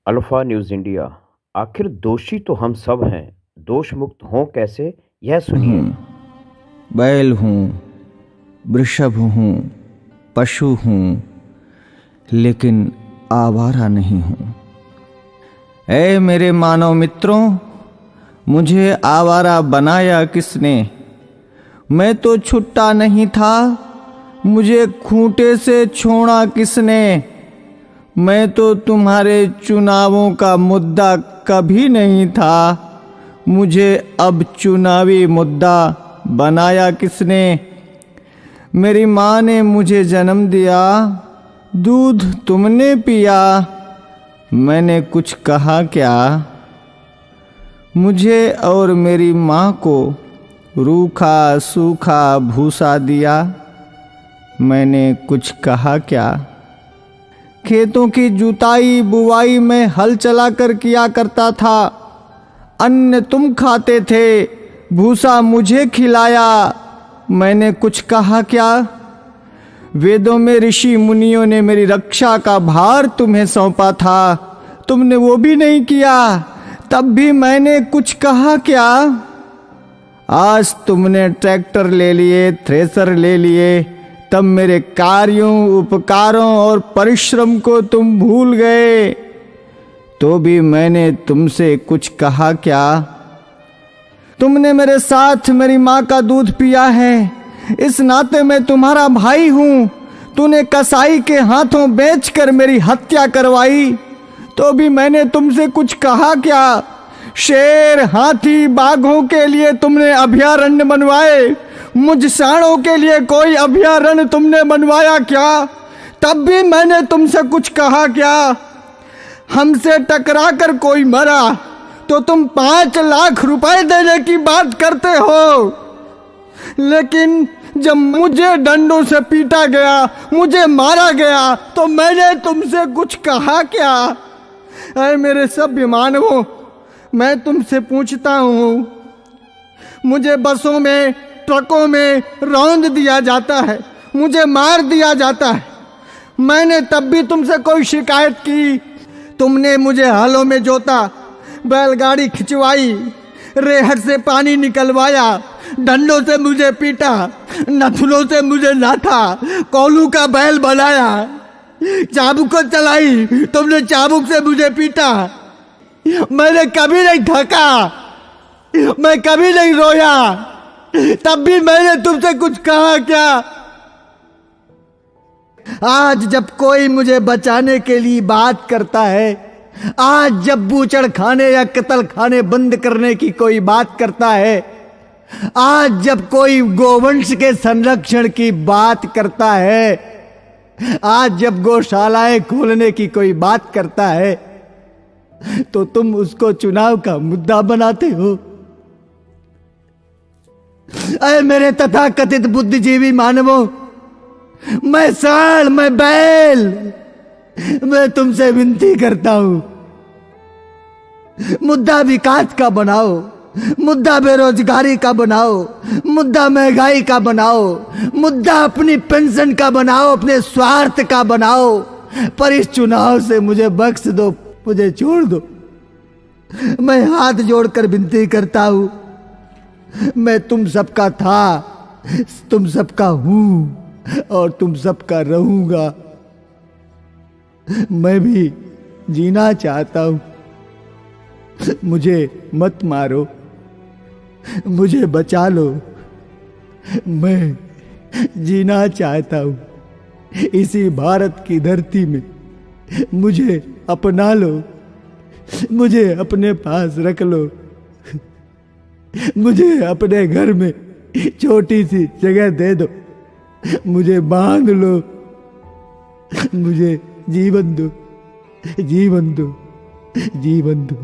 Alpha news India. आखिर दोषी तो हम सब हैं, दोष मुक्त हों कैसे, यह सुनिए। बैल हूँ, वृषभ हूँ, पशु हूँ, लेकिन आवारा नहीं हूँ। ऐ मेरे मानव मित्रों, मुझे आवारा बनाया किसने? मैं तो छुट्टा नहीं था, मुझे खूंटे से छोड़ा किसने? मैं तो तुम्हारे चुनावों का मुद्दा कभी नहीं था, मुझे अब चुनावी मुद्दा बनाया किसने? मेरी माँ ने मुझे जन्म दिया, दूध तुमने पिया, मैंने कुछ कहा क्या? मुझे और मेरी माँ को रूखा सूखा भूसा दिया, मैंने कुछ कहा क्या? खेतों की जुताई बुवाई में हल चलाकर किया करता था, अन्न तुम खाते थे, भूसा मुझे खिलाया, मैंने कुछ कहा क्या? वेदों में ऋषि मुनियों ने मेरी रक्षा का भार तुम्हें सौंपा था, तुमने वो भी नहीं किया, तब भी मैंने कुछ कहा क्या? आज तुमने ट्रैक्टर ले लिए, थ्रेसर ले लिए, तब मेरे कार्यों, उपकारों और परिश्रम को तुम भूल गए, तो भी मैंने तुमसे कुछ कहा क्या? तुमने मेरे साथ मेरी माँ का दूध पिया है, इस नाते मैं तुम्हारा भाई हूँ। तूने कसाई के हाथों बेचकर मेरी हत्या करवाई, तो भी मैंने तुमसे कुछ कहा क्या? शेर, हाथी, बाघों के लिए तुमने अभयारण्य बनवाए, मुझ सांडों के लिए कोई अभयारण्य तुमने बनवाया क्या? तब भी मैंने तुमसे कुछ कहा क्या? हमसे टकरा कर कोई मरा तो तुम 5 लाख रुपए देने की बात करते हो, लेकिन जब मुझे डंडों से पीटा गया, मुझे मारा गया, तो मैंने तुमसे कुछ कहा क्या? अरे मेरे सभ्य मानवों, मैं तुमसे पूछता हूँ, मुझे बसों में, ट्रकों में रौंद दिया जाता है, मुझे मार दिया जाता है, मैंने तब भी तुमसे कोई शिकायत की? तुमने मुझे हलों में जोता, बैलगाड़ी खिंचवाई, रेहट से पानी निकलवाया, डंडों से मुझे पीटा, नथुनों से मुझे नाथा, कोलू का बैल बनाया, चाबुक चलाई, तुमने चाबुक से मुझे पीटा, मैंने कभी नहीं थका, मैं कभी नहीं रोया, तब भी मैंने तुमसे कुछ कहा क्या? आज जब कोई मुझे बचाने के लिए बात करता है, आज जब बूचड़ खाने या कत्ल खाने बंद करने की कोई बात करता है, आज जब कोई गोवंश के संरक्षण की बात करता है, आज जब गौशालाएं खोलने की कोई बात करता है, तो तुम उसको चुनाव का मुद्दा बनाते हो। अरे मेरे तथाकथित बुद्धिजीवी मानवों, मैं सांड, मैं बैल, मैं तुमसे विनती करता हूं, मुद्दा विकास का बनाओ, मुद्दा बेरोजगारी का बनाओ, मुद्दा महंगाई का बनाओ, मुद्दा अपनी पेंशन का बनाओ, अपने स्वार्थ का बनाओ, पर इस चुनाव से मुझे बख्श दो, मुझे छोड़ दो। मैं हाथ जोड़कर विनती करता हूं, मैं तुम सबका था, तुम सबका हूं और तुम सबका रहूंगा। मैं भी जीना चाहता हूं, मुझे मत मारो, मुझे बचा लो, मैं जीना चाहता हूं इसी भारत की धरती में, मुझे अपना लो, मुझे अपने पास रख लो, मुझे अपने घर में छोटी सी जगह दे दो, मुझे बांध लो, मुझे जीवन दो, जीवन दो, जीवन दो।